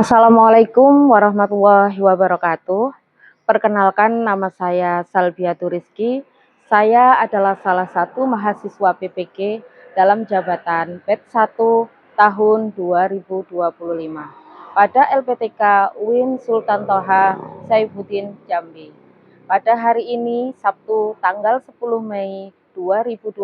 Assalamualaikum warahmatullahi wabarakatuh. Perkenalkan, nama saya Salbiatur Rizky. Saya adalah salah satu mahasiswa PPG dalam jabatan Batch 1 tahun 2025 pada LPTK UIN Sultan Toha Saifuddin Jambi. Pada hari ini, Sabtu tanggal 10 Mei 2025,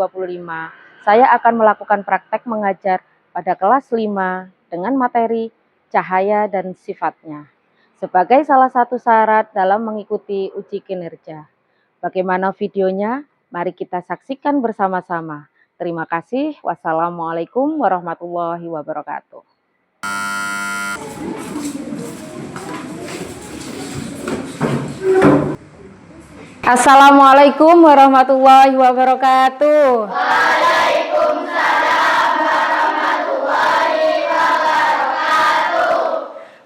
saya akan melakukan praktek mengajar pada kelas 5 dengan materi cahaya dan sifatnya, sebagai salah satu syarat dalam mengikuti uji kinerja. Bagaimana videonya? Mari kita saksikan bersama-sama. Terima kasih. Wassalamualaikum warahmatullahi wabarakatuh. Assalamualaikum warahmatullahi wabarakatuh.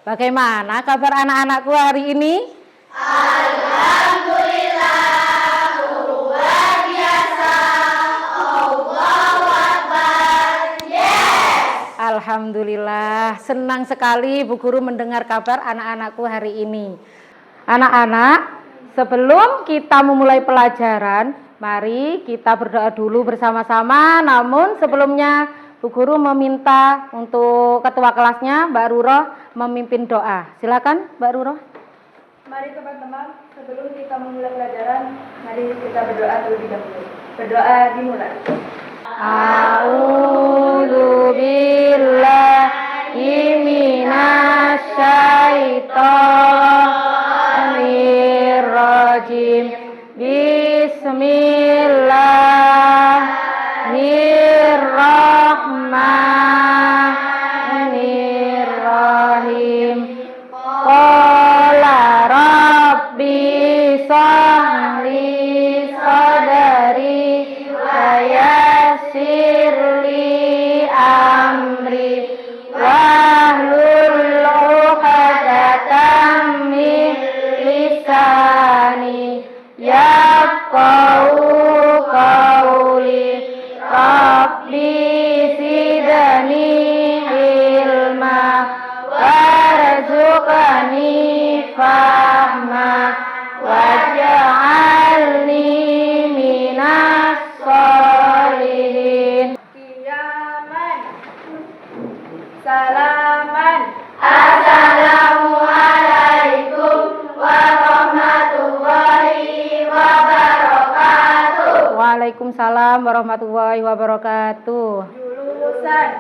Bagaimana kabar anak-anakku hari ini? Alhamdulillah, luar biasa. Allahu Akbar. Yes. Alhamdulillah, senang sekali Bu Guru mendengar kabar anak-anakku hari ini. Anak-anak, sebelum kita memulai pelajaran, mari kita berdoa dulu bersama-sama. Namun sebelumnya Bu Guru meminta untuk ketua kelasnya Mbak Ruroh memimpin doa. Silakan Mbak Ruroh. Mari teman-teman, sebelum kita memulai pelajaran, mari kita berdoa terlebih dahulu. Berdoa dimulai. A'udzu billahi minasyaitonir rajim. Bismillahirrahmanirrahim. Qala rabbi shrahli sadri wa yassir li amri wahlul 'uqdatam min lisani yafqahu qawli. Rabbi zidni ilma warzuqni fahma waj'alni minas sholihin. Qiyaman. Salaman. Assalamualaikum warahmatullahi wabarakatuh. Waalaikumsalam warahmatullahi wabarakatuh. Julusan.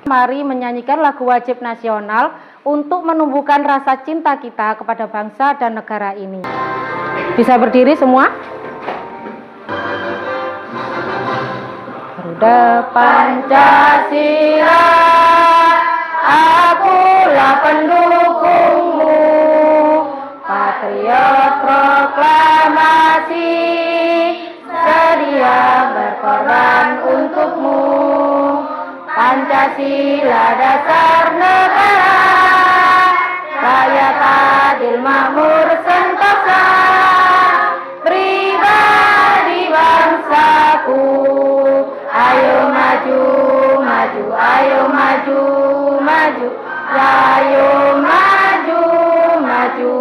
Mari menyanyikan lagu wajib nasional untuk menumbuhkan rasa cinta kita kepada bangsa dan negara ini. Bisa berdiri semua? Garuda Pancasila, akulah pendukungmu, patriot proklamasi, sedia berkorban untukmu. Pancasila dasar negara, rakyat adil makmur sentosa, pribadi bangsaku. Ayo maju, maju, ayo maju, maju, ayo maju, maju.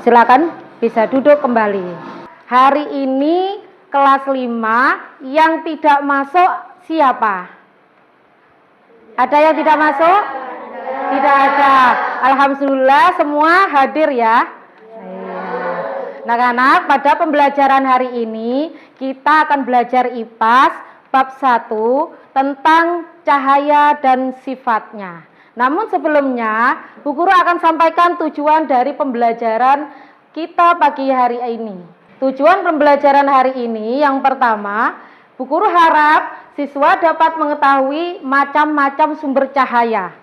Silakan bisa duduk kembali. Hari ini kelas 5 yang tidak masuk siapa? Ada yang tidak masuk? Tidak ada. Alhamdulillah semua hadir ya. Anak-anak, pada pembelajaran hari ini kita akan belajar IPAS bab 1 tentang cahaya dan sifatnya. Namun sebelumnya, Bu Guru akan sampaikan tujuan dari pembelajaran kita pagi hari ini. Tujuan pembelajaran hari ini yang pertama, Bu Guru harap siswa dapat mengetahui macam-macam sumber cahaya.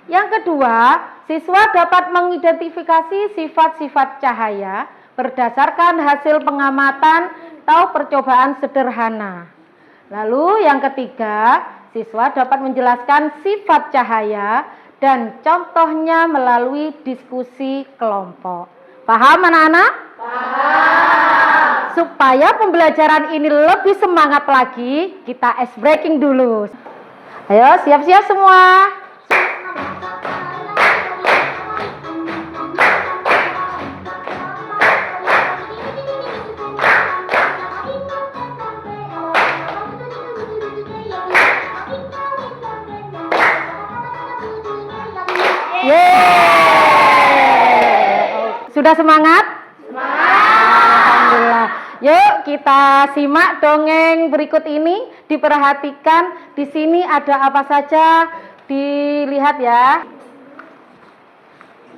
Yang kedua, siswa dapat mengidentifikasi sifat-sifat cahaya berdasarkan hasil pengamatan atau percobaan sederhana. Lalu yang ketiga, siswa dapat menjelaskan sifat cahaya dan contohnya melalui diskusi kelompok. Paham anak-anak? Paham. Supaya pembelajaran ini lebih semangat lagi, kita ice breaking dulu. Ayo siap-siap semua. Sudah semangat? Alhamdulillah. Yuk kita simak dongeng berikut ini, diperhatikan di sini ada apa saja, dilihat ya.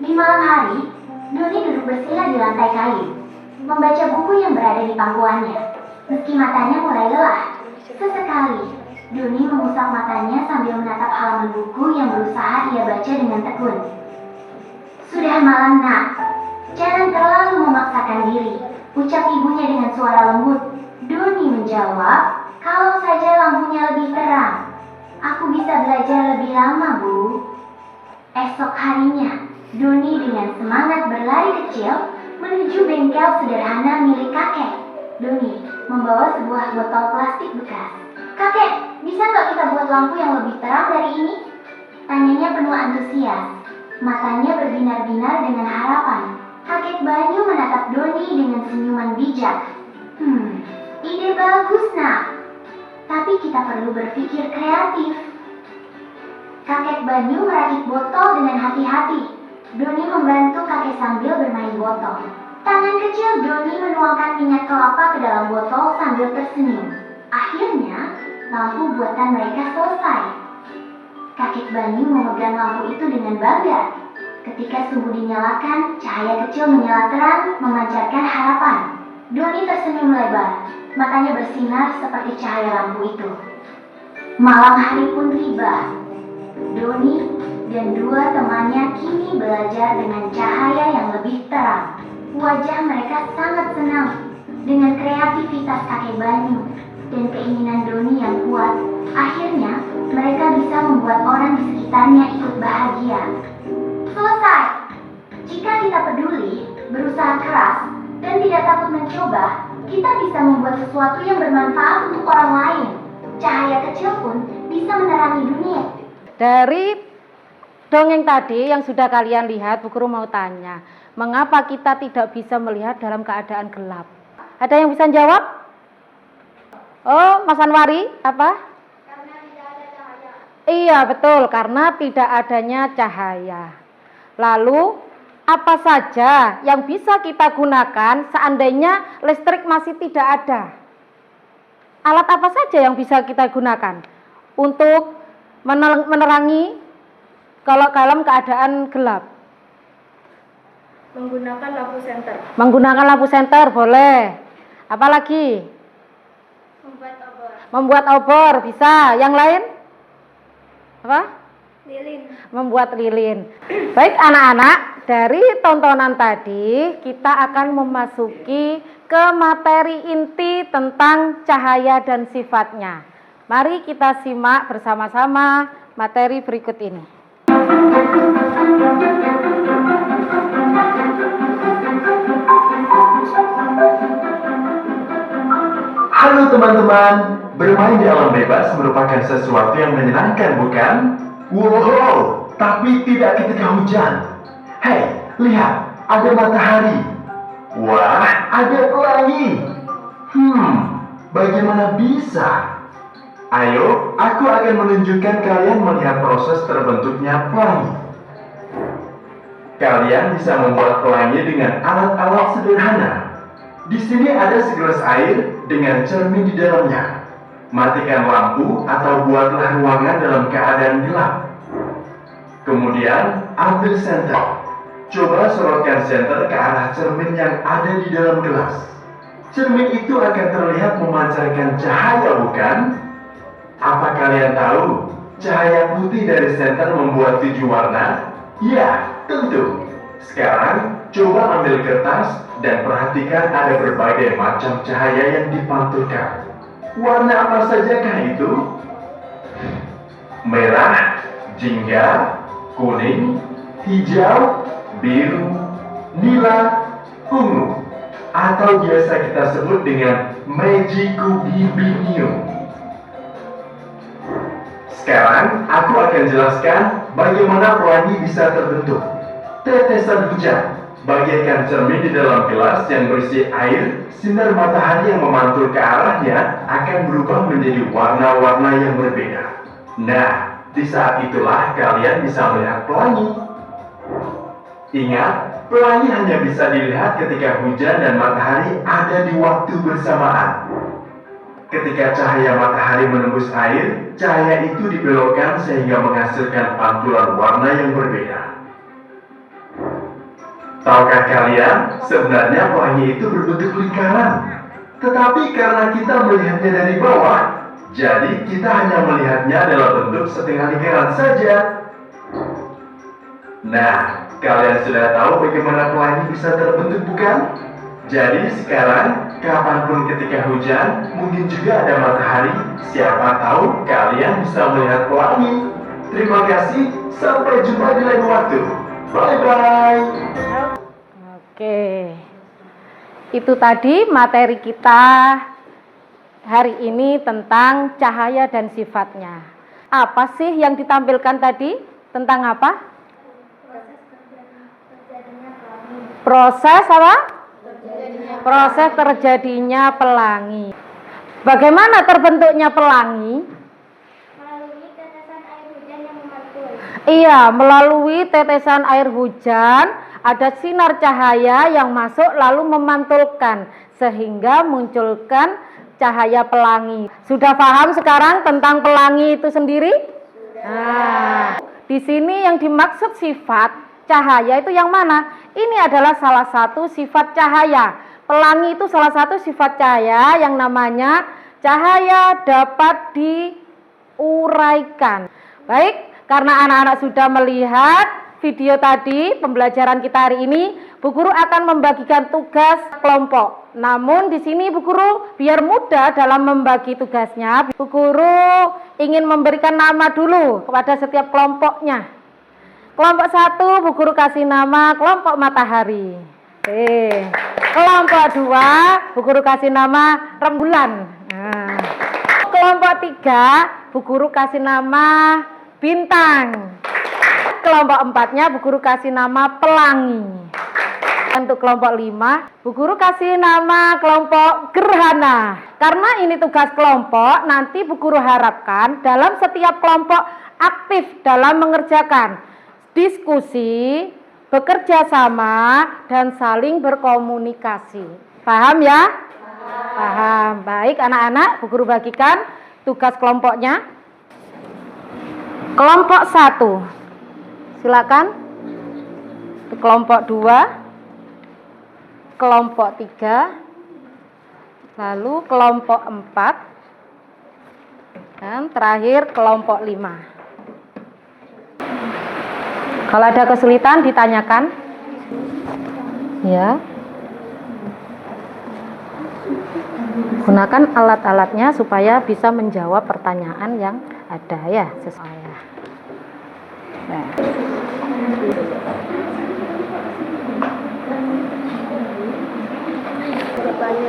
Di malam hari, Doni duduk bersila di lantai kayu, membaca buku yang berada di pangkuannya. Meski matanya mulai lelah, sesekali Doni mengusap matanya sambil menatap halaman buku yang berusaha ia baca dengan tekun. Sudah malam nak, jangan terlalu memaksakan diri, ucap ibunya dengan suara lembut. Doni menjawab, kalau saja lampunya lebih terang, aku bisa belajar lebih lama, Bu. Esok harinya, Doni dengan semangat berlari kecil menuju bengkel sederhana milik kakek. Doni membawa sebuah botol plastik bekas. Kakek, bisa nggak kita buat lampu yang lebih terang dari ini? Tanyanya penuh antusias. Matanya berbinar-binar dengan harapan. Kakek Banyu menatap Doni dengan senyuman bijak. Ide bagus nak. Tapi kita perlu berpikir kreatif. Kakek Banyu merakit botol dengan hati-hati. Doni membantu kakek sambil bermain botol. Tangan kecil Doni menuangkan minyak kelapa ke dalam botol sambil tersenyum. Akhirnya, lampu buatan mereka selesai. Kakek Banyu memegang lampu itu dengan bangga. Ketika sumbu dinyalakan, cahaya kecil menyala terang, memancarkan harapan. Doni tersenyum lebar. Matanya bersinar seperti cahaya lampu itu. Malam hari pun tiba. Doni dan dua temannya kini belajar dengan cahaya yang lebih terang. Wajah mereka sangat senang dengan kreativitas kakek Banyu dan keinginan Doni yang kuat. Akhirnya, mereka bisa membuat orang di sekitarnya ikut bahagia. Selesai. Jika kita peduli, berusaha keras, dan tidak takut mencoba, kita bisa membuat sesuatu yang bermanfaat untuk orang lain. Cahaya kecil pun bisa menerangi dunia. Dari dongeng tadi yang sudah kalian lihat, Bu Guru mau tanya, mengapa kita tidak bisa melihat dalam keadaan gelap? Ada yang bisa jawab? Oh, Mas Anwari, apa? Karena tidak ada cahaya. Iya, betul, karena tidak adanya cahaya. Lalu, apa saja yang bisa kita gunakan seandainya listrik masih tidak ada? Alat apa saja yang bisa kita gunakan untuk menerangi kalau dalam keadaan gelap? Menggunakan lampu senter. Menggunakan lampu senter, boleh. Apalagi? Membuat obor. Membuat obor, bisa. Yang lain? Apa? Lilin. Membuat lilin. Baik anak-anak, dari tontonan tadi kita akan memasuki ke materi inti tentang cahaya dan sifatnya. Mari kita simak bersama-sama materi berikut ini. Halo teman-teman, bermain di alam bebas merupakan sesuatu yang menyenangkan, bukan? Wow, tapi tidak ketika hujan. Hei, lihat, ada matahari. Wah, ada pelangi. Bagaimana bisa? Ayo, aku akan menunjukkan kalian melihat proses terbentuknya pelangi. Kalian bisa membuat pelangi dengan alat-alat sederhana. Di sini ada segelas air dengan cermin di dalamnya. Matikan lampu atau buatlah ruangan dalam keadaan gelap. Kemudian ambil senter. Coba sorotkan senter ke arah cermin yang ada di dalam gelas. Cermin itu akan terlihat memancarkan cahaya, bukan? Apa kalian tahu cahaya putih dari senter membuat 7 warna? Ya, tentu. Sekarang coba ambil kertas dan perhatikan ada berbagai macam cahaya yang dipantulkan. Warna apa sajakah itu? Merah, jingga, kuning, hijau, biru, nila, ungu, atau biasa kita sebut dengan Magicubibinium. Sekarang aku akan jelaskan bagaimana pelangi bisa terbentuk. Tetesan hujan bagaikan cermin di dalam gelas yang berisi air. Sinar matahari yang memantul ke arahnya akan berubah menjadi warna-warna yang berbeda. Nah, di saat itulah kalian bisa melihat pelangi. Ingat, pelangi hanya bisa dilihat ketika hujan dan matahari ada di waktu bersamaan. Ketika cahaya matahari menembus air, cahaya itu dibelokkan sehingga menghasilkan pantulan warna yang berbeda. Tahukah kalian, sebenarnya pelangi itu berbentuk lingkaran. Tetapi karena kita melihatnya dari bawah, jadi kita hanya melihatnya dalam bentuk setengah lingkaran saja. Nah, kalian sudah tahu bagaimana pelangi bisa terbentuk, bukan? Jadi sekarang, kapanpun ketika hujan, mungkin juga ada matahari, siapa tahu kalian bisa melihat pelangi. Terima kasih, sampai jumpa di lain waktu. Bye-bye. Oke. Itu tadi materi kita hari ini tentang cahaya dan sifatnya. Apa sih yang ditampilkan tadi? Tentang apa? Proses apa? Proses terjadinya pelangi. Bagaimana terbentuknya pelangi? Melalui tetesan air hujan yang memantul. Iya, melalui tetesan air hujan, ada sinar cahaya yang masuk lalu memantulkan sehingga munculkan cahaya pelangi. Sudah paham sekarang tentang pelangi itu sendiri? Nah, di sini yang dimaksud sifat cahaya itu yang mana? Ini adalah salah satu sifat cahaya. Pelangi itu salah satu sifat cahaya yang namanya cahaya dapat diuraikan. Baik, karena anak-anak sudah melihat video tadi, pembelajaran kita hari ini, Bu Guru akan membagikan tugas kelompok. Namun di sini Bu Guru biar mudah dalam membagi tugasnya, Bu Guru ingin memberikan nama dulu kepada setiap kelompoknya. Kelompok 1 Bu Guru kasih nama kelompok matahari. Kelompok 2 Bu Guru kasih nama rembulan. Nah. Kelompok 3 Bu Guru kasih nama bintang. Kelompok 4-nya Bu Guru kasih nama pelangi. Untuk kelompok 5 Bu Guru kasih nama kelompok gerhana. Karena ini tugas kelompok, nanti Bu Guru harapkan dalam setiap kelompok aktif dalam mengerjakan diskusi, bekerja sama, dan saling berkomunikasi. Paham ya? Paham. Baik anak-anak, Bu Guru bagikan tugas kelompoknya. Kelompok 1, silakan. Kelompok 2, kelompok 3, lalu kelompok 4, dan terakhir kelompok 5. Kalau ada kesulitan ditanyakan. Ya. Gunakan alat-alatnya supaya bisa menjawab pertanyaan yang ada ya, sesuai. Nah.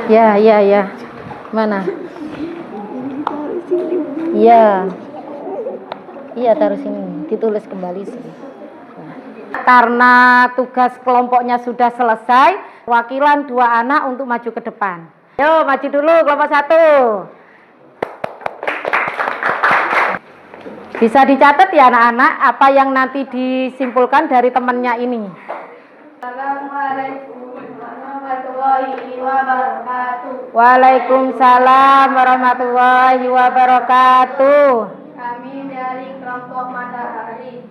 Ya. Mana? Iya. Iya, taruh sini. Ditulis kembali sini. Karena tugas kelompoknya sudah selesai, wakilan 2 anak untuk maju ke depan. Yo, maju dulu kelompok 1. Bisa dicatat ya anak-anak apa yang nanti disimpulkan dari temannya ini. Assalamualaikum warahmatullahi wabarakatuh. Waalaikumsalam warahmatullahi wabarakatuh. Kami dari kelompok matahari.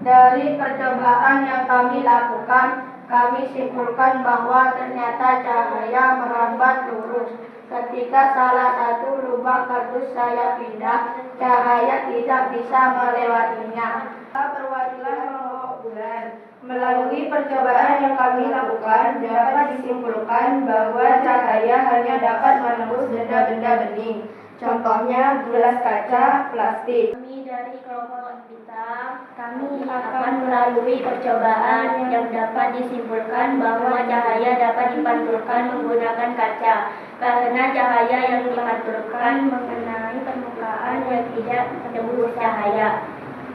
Dari percobaan yang kami lakukan, kami simpulkan bahwa ternyata cahaya merambat lurus. Ketika salah satu lubang kardus saya pindah, cahaya tidak bisa melewatinya. Perwakilan kelompok bulan. Melalui percobaan yang kami lakukan, dapat disimpulkan bahwa cahaya hanya dapat menembus benda-benda bening. Contohnya gelas kaca, plastik. Kami dari kelompok kita, kami akan melalui percobaan yang dapat disimpulkan bahwa cahaya dapat dipantulkan menggunakan kaca. Karena cahaya yang dipantulkan mengenai permukaan yang tidak tembus cahaya.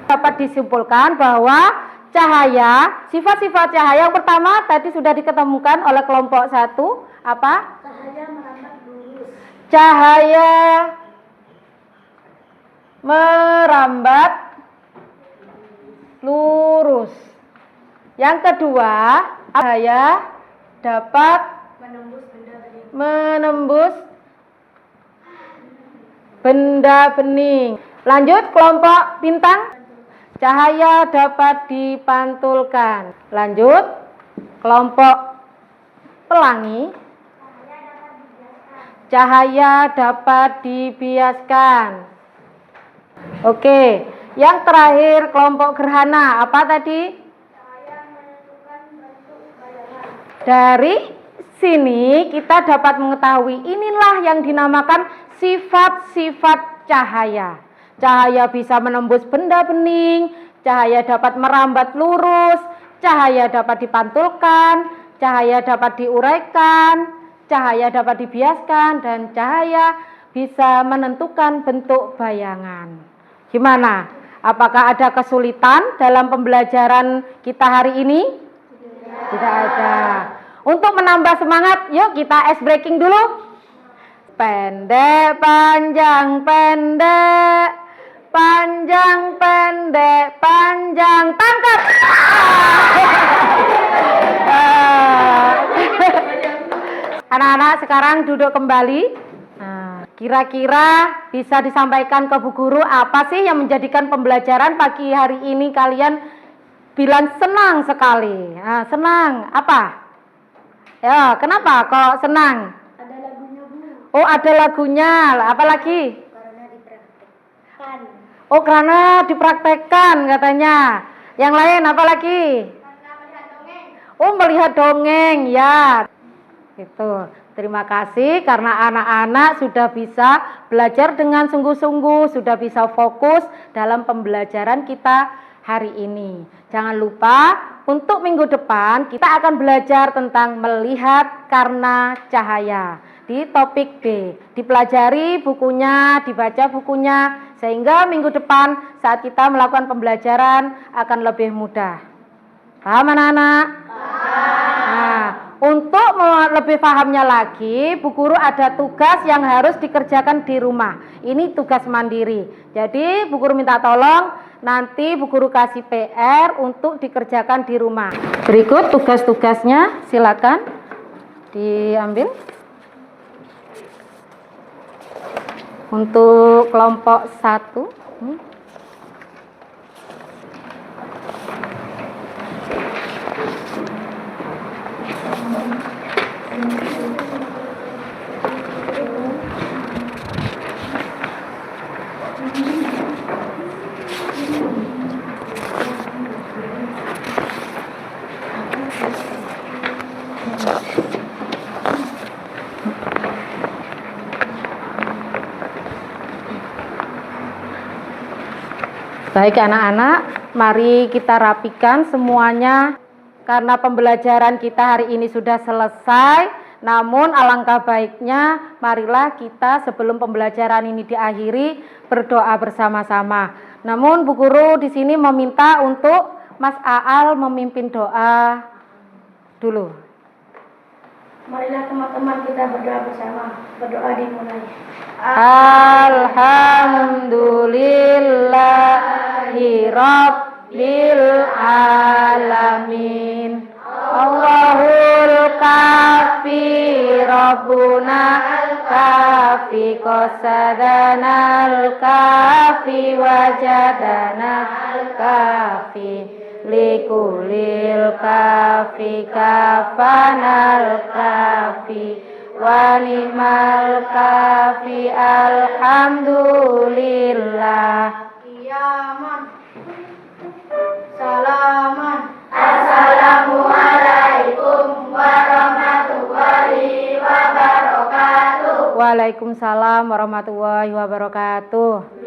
Dapat disimpulkan bahwa cahaya, sifat-sifat cahaya yang pertama tadi sudah diketemukan oleh kelompok 1, apa? Cahaya merambat lurus. Cahaya merambat lurus. Yang kedua, cahaya dapat menembus benda bening. Lanjut kelompok bintang. Cahaya dapat dipantulkan. Lanjut kelompok pelangi. Cahaya dapat dibiaskan. Oke, yang terakhir kelompok gerhana. Apa tadi? Dari sini kita dapat mengetahui inilah yang dinamakan sifat-sifat cahaya. Cahaya bisa menembus benda bening, cahaya dapat merambat lurus, cahaya dapat dipantulkan, cahaya dapat diuraikan, cahaya dapat dibiaskan, dan cahaya bisa menentukan bentuk bayangan. Gimana? Apakah ada kesulitan dalam pembelajaran kita hari ini? Tidak ada. Untuk menambah semangat, yuk kita ice breaking dulu. Pendek, panjang, pendek. Panjang, pendek, panjang, tangkap. Anak-anak sekarang duduk kembali. Kira-kira bisa disampaikan ke Bu Guru apa sih yang menjadikan pembelajaran pagi hari ini kalian bilang senang sekali? Senang apa? Ya, kenapa kok senang? Ada lagunya, Bu. Oh, ada lagunya. Apa lagi? Karena dipraktekkan. Oh, karena dipraktekkan katanya. Yang lain apa lagi? Karena melihat dongeng. Oh, melihat dongeng, ya. Gitu. Terima kasih karena anak-anak sudah bisa belajar dengan sungguh-sungguh, sudah bisa fokus dalam pembelajaran kita hari ini. Jangan lupa untuk minggu depan kita akan belajar tentang melihat karena cahaya di topik B. Dipelajari bukunya, dibaca bukunya, sehingga minggu depan saat kita melakukan pembelajaran akan lebih mudah. Paham anak-anak? Nah, untuk lebih pahamnya lagi, Bu Guru ada tugas yang harus dikerjakan di rumah. Ini tugas mandiri. Jadi Bu Guru minta tolong nanti Bu Guru kasih PR untuk dikerjakan di rumah. Berikut tugas-tugasnya, silakan diambil. Untuk kelompok 1. Baik anak-anak, mari kita rapikan semuanya karena pembelajaran kita hari ini sudah selesai. Namun alangkah baiknya marilah kita sebelum pembelajaran ini diakhiri berdoa bersama-sama. Namun Bu Guru di sini meminta untuk Mas Aal memimpin doa dulu. Marilah teman-teman kita berdoa bersama. Berdoa dimulai. Alhamdulillahi Rabbil Alamin. Allahul kafi Rabbuna al-kafi qasadana al-kafi wajadana al-kafi likulil kafi kafanal kafi wa ni'mal kafi alhamdulillah. Kiaman. Salaman. Assalamualaikum warahmatullahi wabarakatuh. Waalaikumsalam warahmatullahi wabarakatuh.